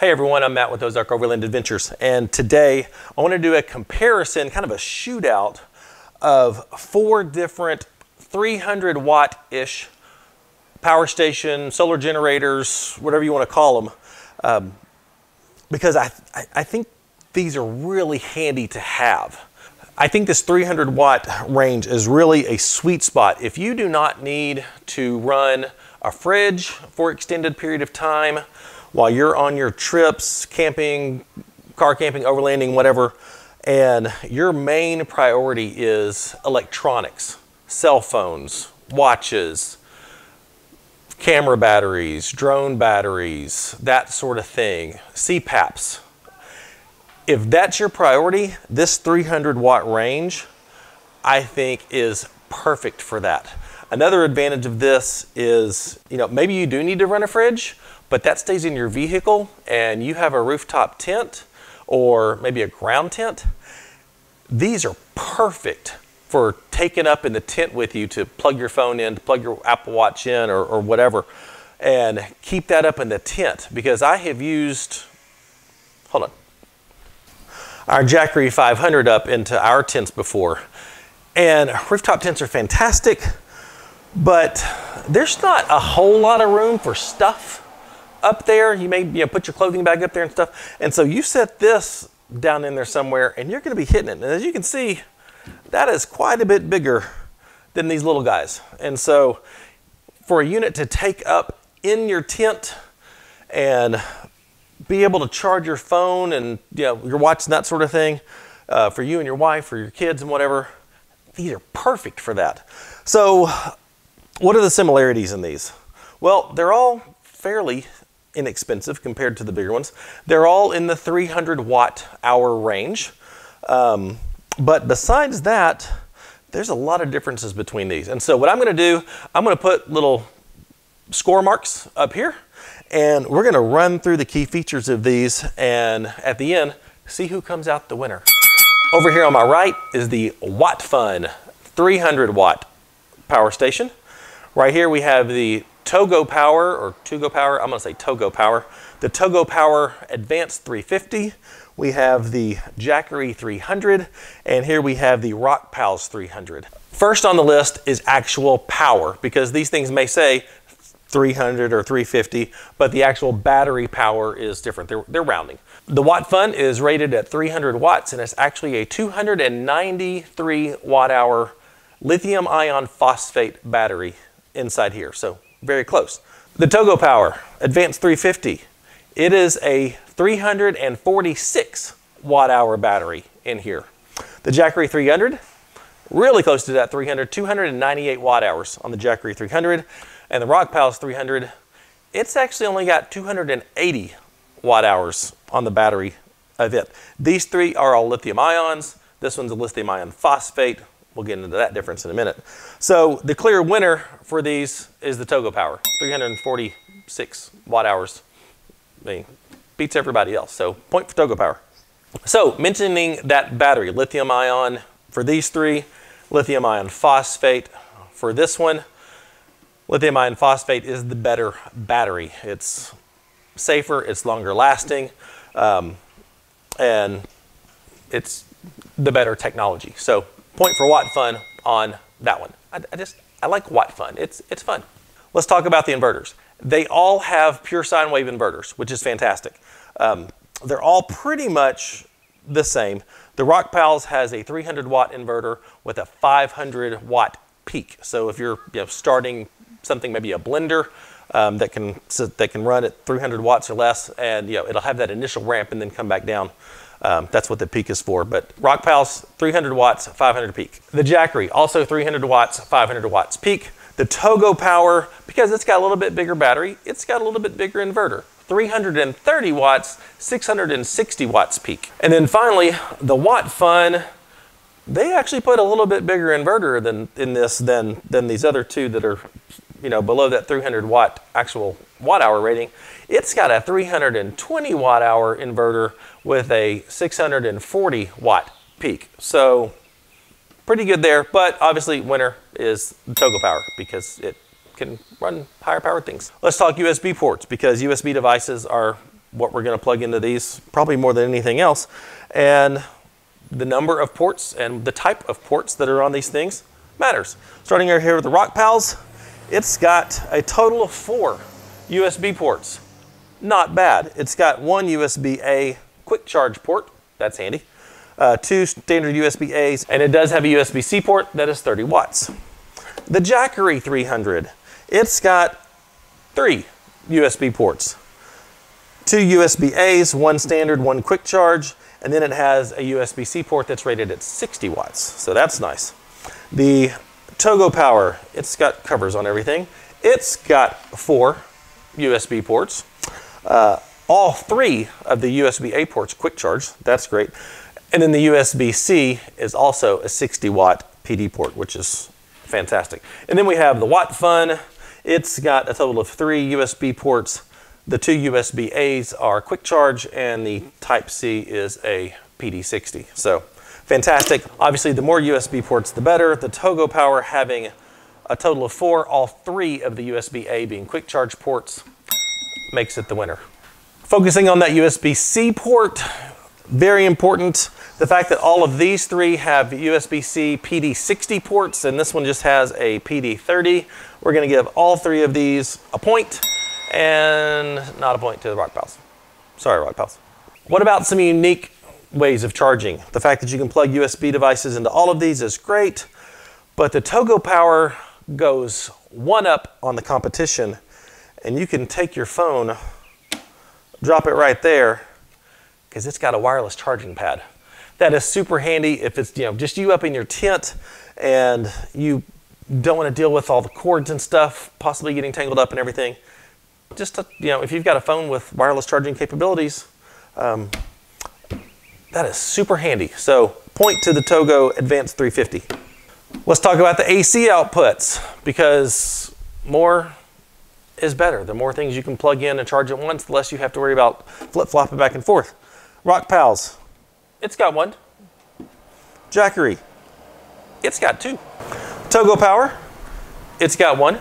Hey everyone, I'm Matt with Ozark Overland Adventures, and today I want to do a comparison, kind of a shootout of 4 different 300 watt-ish power station, solar generators, whatever you want to call them, because I think these are really handy to have. I think this 300 watt range is really a sweet spot. If you do not need to run a fridge for extended period of time while you're on your trips, camping, car camping, overlanding, whatever, and your main priority is electronics, cell phones, watches, camera batteries, drone batteries, that sort of thing, CPAPs. If that's your priority, this 300 watt range, I think is perfect for that. Another advantage of this is, maybe you do need to run a fridge, but that stays in your vehicle and you have a rooftop tent or maybe a ground tent. These are perfect for taking up in the tent with you to plug your phone in, to plug your Apple Watch in or whatever, and keep that up in the tent. Because I have used, hold on, our Jackery 500 up into our tents before. And rooftop tents are fantastic, but there's not a whole lot of room for stuff up there. You may put your clothing bag up there and stuff. And so you set this down in there somewhere and you're gonna be hitting it. And as you can see, that is quite a bit bigger than these little guys. And so for a unit to take up in your tent and be able to charge your phone and your watch and that sort of thing, for you and your wife or your kids and whatever, these are perfect for that. So what are the similarities in these? Well, they're all fairly inexpensive compared to the bigger ones. They're all in the 300 watt hour range. But besides that, there's a lot of differences between these. And so what I'm gonna do, I'm gonna put little score marks up here, and we're gonna run through the key features of these, and at the end, see who comes out the winner. Over here on my right is the WattFun 300 watt power station. Right here we have the Togo Power, or Togo Power, I'm gonna say Togo Power. The Togo Power Advance 350. We have the Jackery 300, and here we have the Rockpals 300. First on the list is actual power, because these things may say 300 or 350, but the actual battery power is different. They're rounding. The WattFun is rated at 300 watts, and it's actually a 293 watt hour lithium ion phosphate battery inside here, so very close. The Togo Power Advance 350, it is a 346 watt hour battery in here. The Jackery 300, really close to that 300, 298 watt hours on the Jackery 300. And the Rockpals 300, it's actually only got 280 watt hours on the battery of it. These three are all lithium ions. This one's a lithium ion phosphate. We'll get into that difference in a minute. So the clear winner for these is the Togo Power, 346 watt hours. I mean, beats everybody else, so point for Togo Power. So mentioning that battery, lithium ion for these three, lithium ion phosphate for this one. Lithium ion phosphate is the better battery. It's safer, it's longer lasting, and it's the better technology. So point for WattFun on that one. I like WattFun, it's fun. Let's talk about the inverters. They all have pure sine wave inverters, which is fantastic. They're all pretty much the same. The Rockpals has a 300 watt inverter with a 500 watt peak. So if you're starting something, maybe a blender that can run at 300 watts or less, and it'll have that initial ramp and then come back down. That's what the peak is for. But Rockpals, 300 watts, 500 peak. The Jackery, also 300 watts, 500 watts peak. The Togo Power, because it's got a little bit bigger battery, it's got a little bit bigger inverter. 330 watts, 660 watts peak. And then finally, the WattFun, they actually put a little bit bigger inverter than these other two that are below that 300 watt actual watt hour rating. It's got a 320 watt hour inverter with a 640 watt peak. So pretty good there, but obviously winner is the Togo Power because it can run higher powered things. Let's talk USB ports, because USB devices are what we're going to plug into these, probably more than anything else. And the number of ports and the type of ports that are on these things matters. Starting right here with the Rockpals, it's got a total of 4 USB ports. Not bad. It's got 1 USB-A quick charge port, that's handy, 2 standard USB-As, and it does have a USB-C port that is 30 watts. The Jackery 300, it's got 3 USB ports, 2 USB-As, 1 standard, 1 quick charge, and then it has a USB-C port that's rated at 60 watts, so that's nice. The Togo Power, it's got covers on everything. It's got 4 USB ports. All 3 of the USB-A ports quick charge, that's great. And then the USB-C is also a 60 watt PD port, which is fantastic. And then we have the WattFun. It's got a total of 3 USB ports. The 2 USB-As are quick charge and the Type-C is a PD60. So fantastic. Obviously the more USB ports the better. The Togo Power having a total of 4, all 3 of the USB-A being quick charge ports, makes it the winner. Focusing on that USB-C port, very important. The fact that all of these 3 have USB-C PD60 ports and this one just has a PD30. We're going to give all 3 of these a point and not a point to the Rockpals. Sorry, Rockpals. What about some unique ways of charging? The fact that you can plug USB devices into all of these is great, but the Togo Power goes 1 up on the competition, and you can take your phone, drop it right there, because it's got a wireless charging pad. That is super handy if it's just you up in your tent and you don't want to deal with all the cords and stuff, possibly getting tangled up and everything. Just if you've got a phone with wireless charging capabilities, that is super handy. So point to the Togo Advance 350. Let's talk about the AC outputs, because more is better. The more things you can plug in and charge at once, the less you have to worry about flip-flopping back and forth. Rockpals, it's got 1. Jackery, it's got 2. Togo Power, it's got 1.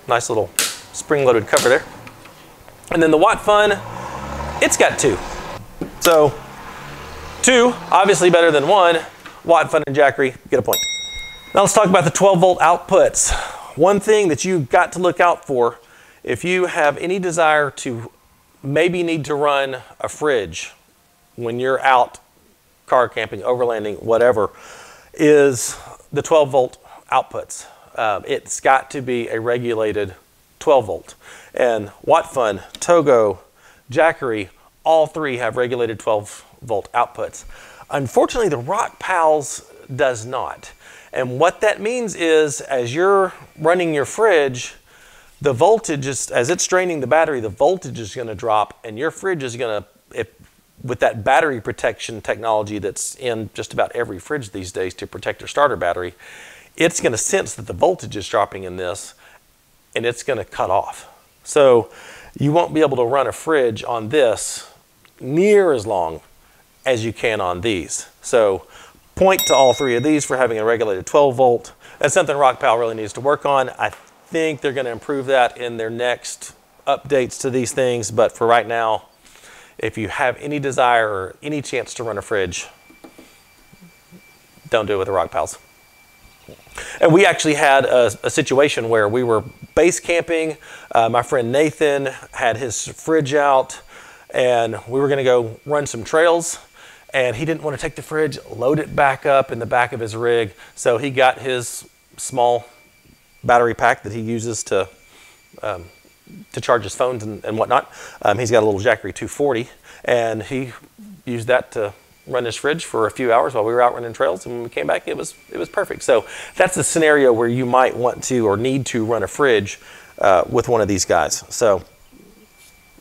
Nice little spring-loaded cover there. And then the WattFun, it's got 2. So 2, obviously better than 1. WattFun and Jackery get a point. Now let's talk about the 12-volt outputs. One thing that you've got to look out for if you have any desire to maybe need to run a fridge when you're out car camping, overlanding, whatever, is the 12-volt outputs. It's got to be a regulated 12-volt. And WattFun, Togo, Jackery, all 3 have regulated 12-volt outputs. Unfortunately, the Rockpals does not. And what that means is, as you're running your fridge, the voltage is, as it's draining the battery, the voltage is going to drop, and your fridge is going to, with that battery protection technology that's in just about every fridge these days to protect your starter battery, it's going to sense that the voltage is dropping in this, and it's going to cut off. So you won't be able to run a fridge on this near as long as you can on these. So point to all 3 of these for having a regulated 12-volt. That's something Rockpal really needs to work on. I think they're going to improve that in their next updates to these things, but for right now, if you have any desire or any chance to run a fridge, don't do it with the Rockpals. And we actually had a situation where we were base camping. My friend Nathan had his fridge out, and we were going to go run some trails, and he didn't want to take the fridge, load it back up in the back of his rig, so he got his small battery pack that he uses to charge his phones and whatnot. He's got a little Jackery 240, and he used that to run his fridge for a few hours while we were out running trails, and when we came back, it was perfect. So that's a scenario where you might want to or need to run a fridge with one of these guys. So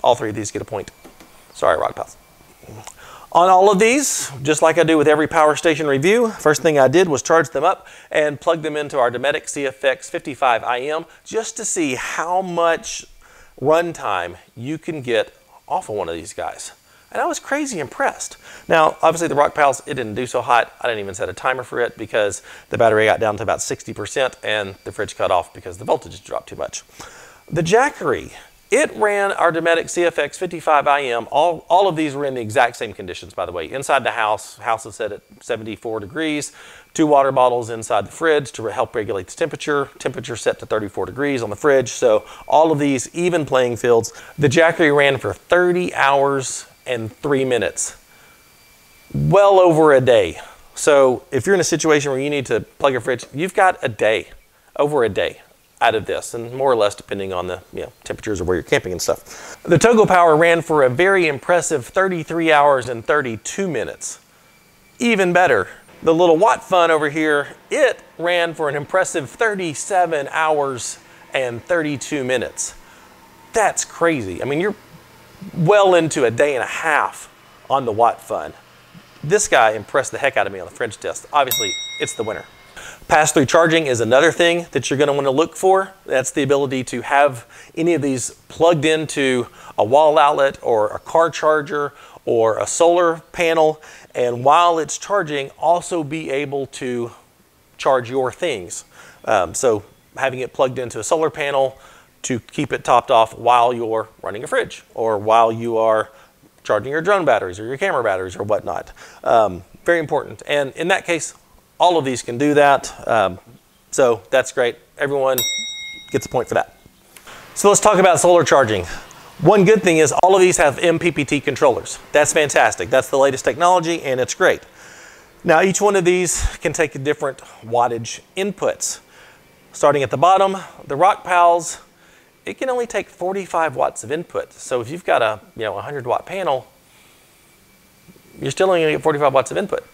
all 3 of these get a point. Sorry, Rockpals. On all of these, just like I do with every power station review, first thing I did was charge them up and plug them into our Dometic CFX 55IM just to see how much runtime you can get off of one of these guys. And I was crazy impressed. Now, obviously the Rockpals, it didn't do so hot. I didn't even set a timer for it because the battery got down to about 60% and the fridge cut off because the voltage dropped too much. The Jackery, It ran our Dometic CFX 55IM. All of these were in the exact same conditions, by the way. Inside the house is set at 74 degrees. 2 water bottles inside the fridge to help regulate the temperature. Temperature set to 34 degrees on the fridge. So all of these even playing fields. The Jackery ran for 30 hours and 3 minutes. Well over a day. So if you're in a situation where you need to plug your fridge, you've got a day, over a day out of this, and more or less depending on the temperatures of where you're camping and stuff. The Togo Power ran for a very impressive 33 hours and 32 minutes. Even better, the little WattFun over here, it ran for an impressive 37 hours and 32 minutes. That's crazy. I mean, you're well into a day and a half on the WattFun. This guy impressed the heck out of me on the fridge test. Obviously, it's the winner. Pass-through charging is another thing that you're going to want to look for. That's the ability to have any of these plugged into a wall outlet or a car charger or a solar panel, and while it's charging, also be able to charge your things. So having it plugged into a solar panel to keep it topped off while you're running a fridge or while you are charging your drone batteries or your camera batteries or whatnot. Very important. And in that case, all of these can do that. So that's great. Everyone gets a point for that. So let's talk about solar charging. One good thing is all of these have MPPT controllers. That's fantastic. That's the latest technology and it's great. Now each one of these can take different wattage inputs. Starting at the bottom, the Rockpals, it can only take 45 watts of input. So if you've got a 100 watt panel, you're still only going to get 45 watts of input.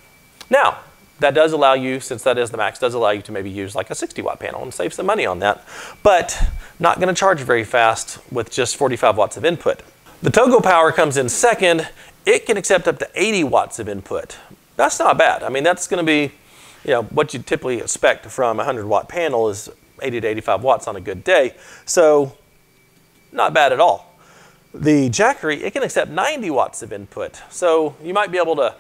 Now, that does allow you, since that is the max, does allow you to maybe use like a 60 watt panel and save some money on that. But not going to charge very fast with just 45 watts of input. The Togo Power comes in second. It can accept up to 80 watts of input. That's not bad. I mean, that's going to be what you typically expect from a 100 watt panel is 80 to 85 watts on a good day. So not bad at all. The Jackery, it can accept 90 watts of input. So you might be able to,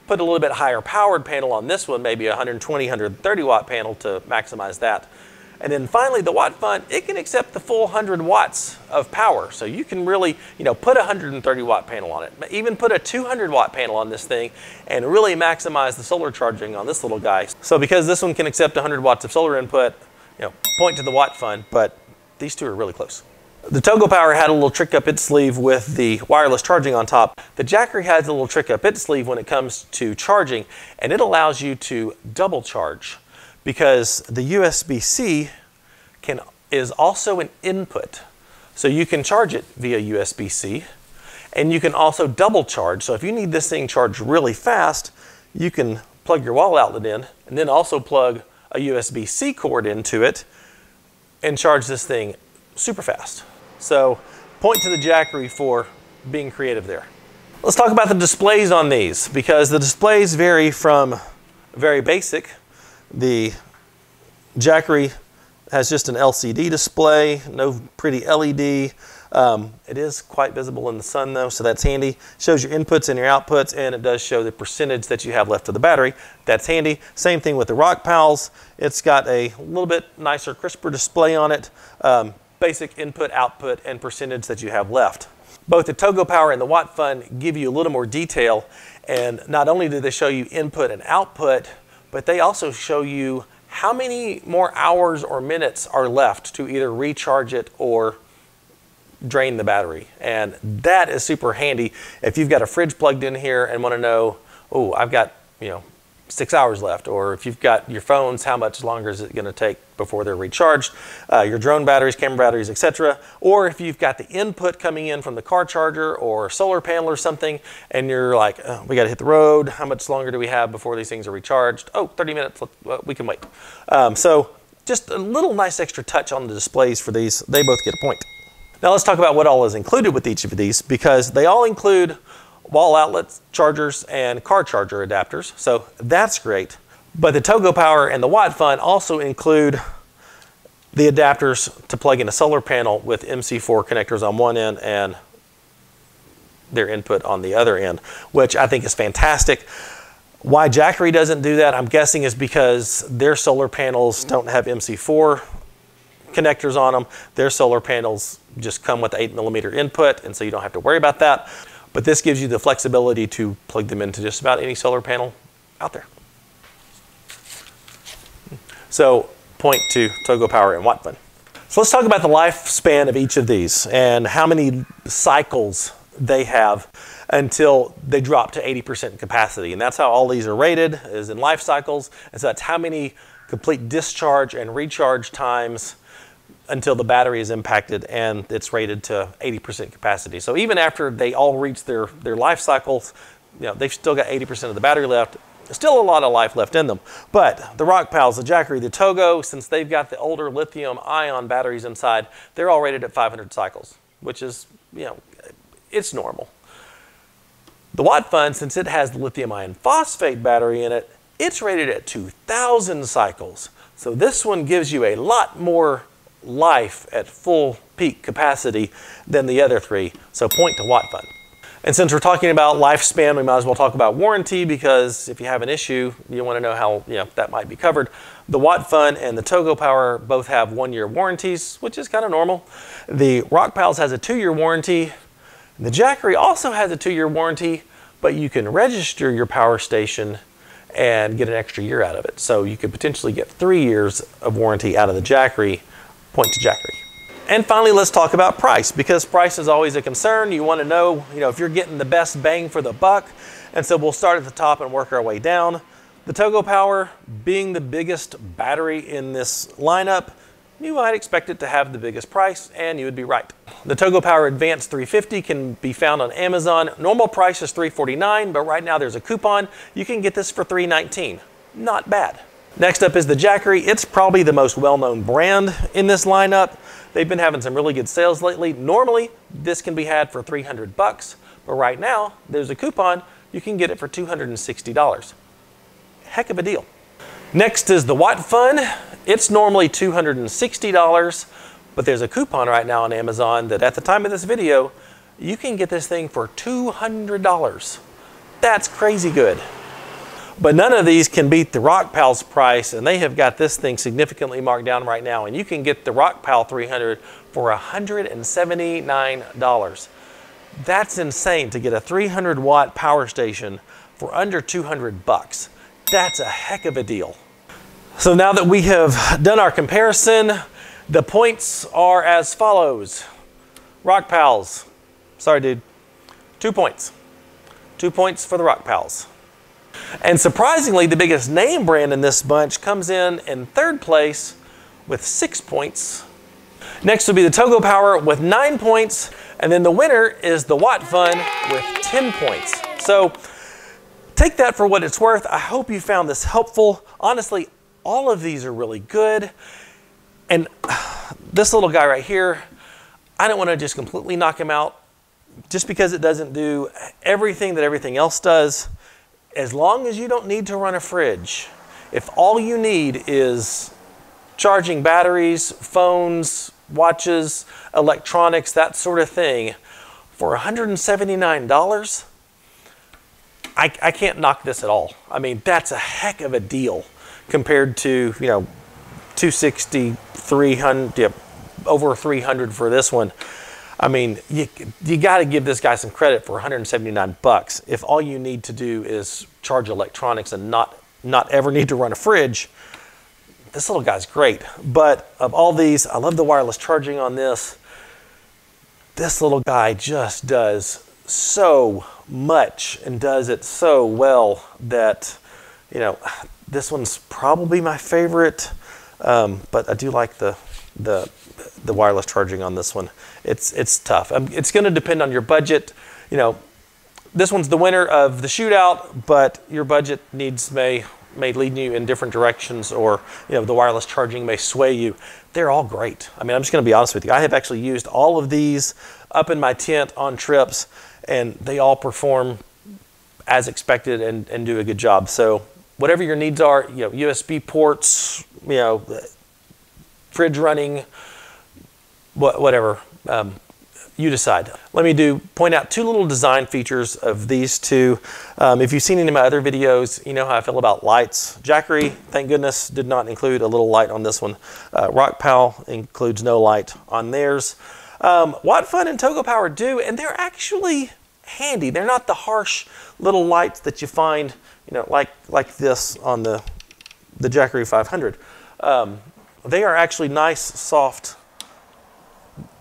put a little bit higher powered panel on this one, maybe a 120, 130 watt panel to maximize that. And then finally, the WattFun, it can accept the full 100 watts of power. So you can really, put a 130 watt panel on it, even put a 200 watt panel on this thing and really maximize the solar charging on this little guy. So because this one can accept 100 watts of solar input, point to the WattFun, but these two are really close. The Togo Power had a little trick up its sleeve with the wireless charging on top. The Jackery has a little trick up its sleeve when it comes to charging, and it allows you to double charge because the USB-C is also an input. So you can charge it via USB-C, and you can also double charge. So if you need this thing charged really fast, you can plug your wall outlet in and then also plug a USB-C cord into it and charge this thing super fast. So point to the Jackery for being creative there. Let's talk about the displays on these because the displays vary from very basic. The Jackery has just an LCD display, no pretty LED. It is quite visible in the sun though, so that's handy. Shows your inputs and your outputs, and it does show the percentage that you have left of the battery. That's handy. Same thing with the Rockpals. It's got a little bit nicer, crisper display on it. Basic input, output, and percentage that you have left. Both the Togo Power and the WattFun give you a little more detail, and not only do they show you input and output, but they also show you how many more hours or minutes are left to either recharge it or drain the battery. And that is super handy if you've got a fridge plugged in here and want to know, oh, I've got 6 hours left, or if you've got your phones, how much longer is it going to take before they're recharged, your drone batteries, camera batteries, etc. Or if you've got the input coming in from the car charger or solar panel or something, and you're like, oh, we got to hit the road. How much longer do we have before these things are recharged? Oh, 30 minutes, we can wait. So just a little nice extra touch on the displays for these. They both get a point. Now let's talk about what all is included with each of these, because they all include wall outlets, chargers, and car charger adapters. So that's great. But the Togo Power and the WattFun also include the adapters to plug in a solar panel with MC4 connectors on one end and their input on the other end, which I think is fantastic. Why Jackery doesn't do that, I'm guessing, is because their solar panels don't have MC4 connectors on them. Their solar panels just come with 8mm input, and so you don't have to worry about that. But this gives you the flexibility to plug them into just about any solar panel out there. So point to Togo Power and WattFun. So let's talk about the lifespan of each of these and how many cycles they have until they drop to 80% capacity. And that's how all these are rated, is in life cycles. And so that's how many complete discharge and recharge times until the battery is impacted and it's rated to 80% capacity. So even after they all reach their life cycles, they've still got 80% of the battery left. Still a lot of life left in them. But the Rockpals, the Jackery, the Togo, since they've got the older lithium-ion batteries inside, they're all rated at 500 cycles, which is, it's normal. The WattFun, since it has the lithium iron phosphate battery in it, it's rated at 2,000 cycles. So this one gives you a lot more life at full peak capacity than the other three. So point to WattFun. And since we're talking about lifespan, we might as well talk about warranty, because if you have an issue, you want to know how that might be covered. The WattFun and the Togo Power both have 1-year warranties, which is kind of normal. The Rockpals has a 2-year warranty. The Jackery also has a 2-year warranty, but you can register your power station and get an extra year out of it. So you could potentially get 3 years of warranty out of the Jackery. Point to Jackery. And finally, let's talk about price, because price is always a concern. You want to know, if you're getting the best bang for the buck. And so we'll start at the top and work our way down. The Togo Power, being the biggest battery in this lineup, you might expect it to have the biggest price, and you would be right. The Togo Power Advance 350 can be found on Amazon. Normal price is $349, but right now there's a coupon. You can get this for $319. Not bad. Next up is the Jackery. It's probably the most well-known brand in this lineup. They've been having some really good sales lately. Normally, this can be had for $300, but right now, there's a coupon. You can get it for $260. Heck of a deal. Next is the WattFun. It's normally $260, but there's a coupon right now on Amazon that at the time of this video, you can get this thing for $200. That's crazy good. But none of these can beat the Rockpals price, and they have got this thing significantly marked down right now, and you can get the Rockpal 300 for $179. That's insane to get a 300-watt power station for under $200. That's a heck of a deal. So now that we have done our comparison, the points are as follows. Rockpals, sorry dude, 2 points. 2 points for the Rockpals. And surprisingly, the biggest name brand in this bunch comes in 3rd place with 6 points. Next will be the Togo Power with 9 points. And then the winner is the WattFun with 10 points. So take that for what it's worth. I hope you found this helpful. Honestly, all of these are really good. And this little guy right here, I don't want to just completely knock him out just because it doesn't do everything that everything else does. As long as you don't need to run a fridge, if all you need is charging batteries, phones, watches, electronics, that sort of thing, for $179, I can't knock this at all. I mean, that's a heck of a deal compared to, $260, $300, over $300 for this one. I mean, you got to give this guy some credit for $179. If all you need to do is charge electronics and not ever need to run a fridge, this little guy's great. But of all these, I love the wireless charging on this. This little guy just does so much and does it so well that, this one's probably my favorite. But I do like the wireless charging on this one. It's tough. It's going to depend on your budget. This one's the winner of the Shootout, but your budget needs may lead you in different directions, or the wireless charging may sway you. They're all great. I mean, I'm just going to be honest with you. I have actually used all of these up in my tent on trips, and they all perform as expected and do a good job. So whatever your needs are, USB ports, fridge running, whatever. You decide. Let me point out two little design features of these two. If you've seen any of my other videos, you know how I feel about lights. Jackery, thank goodness, did not include a little light on this one. Rockpals includes no light on theirs. WattFun and Togo Power do, and they're actually handy. They're not the harsh little lights that you find, you know, like this on the Jackery 500. They are actually nice, soft,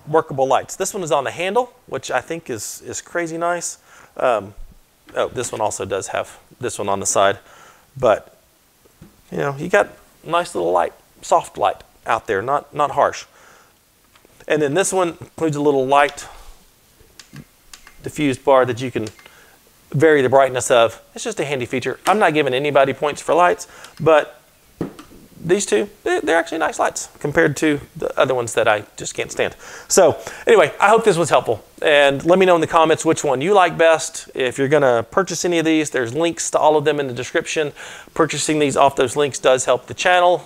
workable lights. This one is on the handle, which I think is crazy nice. Oh, this one also does have this one on the side, but you know, you got nice little light, soft light out there, not harsh. And then this one includes a little light diffused bar that you can vary the brightness of. It's just a handy feature. I'm not giving anybody points for lights, but these two, they're actually nice lights compared to the other ones that I just can't stand. So anyway, I hope this was helpful. And let me know in the comments which one you like best. If you're gonna purchase any of these, there's links to all of them in the description. Purchasing these off those links does help the channel.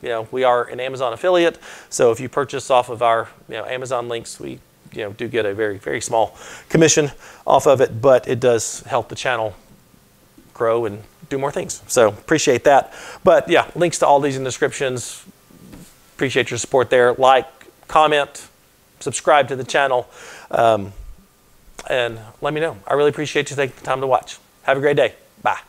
You know, we are an Amazon affiliate. So if you purchase off of our Amazon links, we do get a very, very small commission off of it, but it does help the channel grow and do more things. So appreciate that. But yeah, links to all these in the descriptions. Appreciate your support there. Like, comment, subscribe to the channel, and let me know. I really appreciate you taking the time to watch. Have a great day. Bye.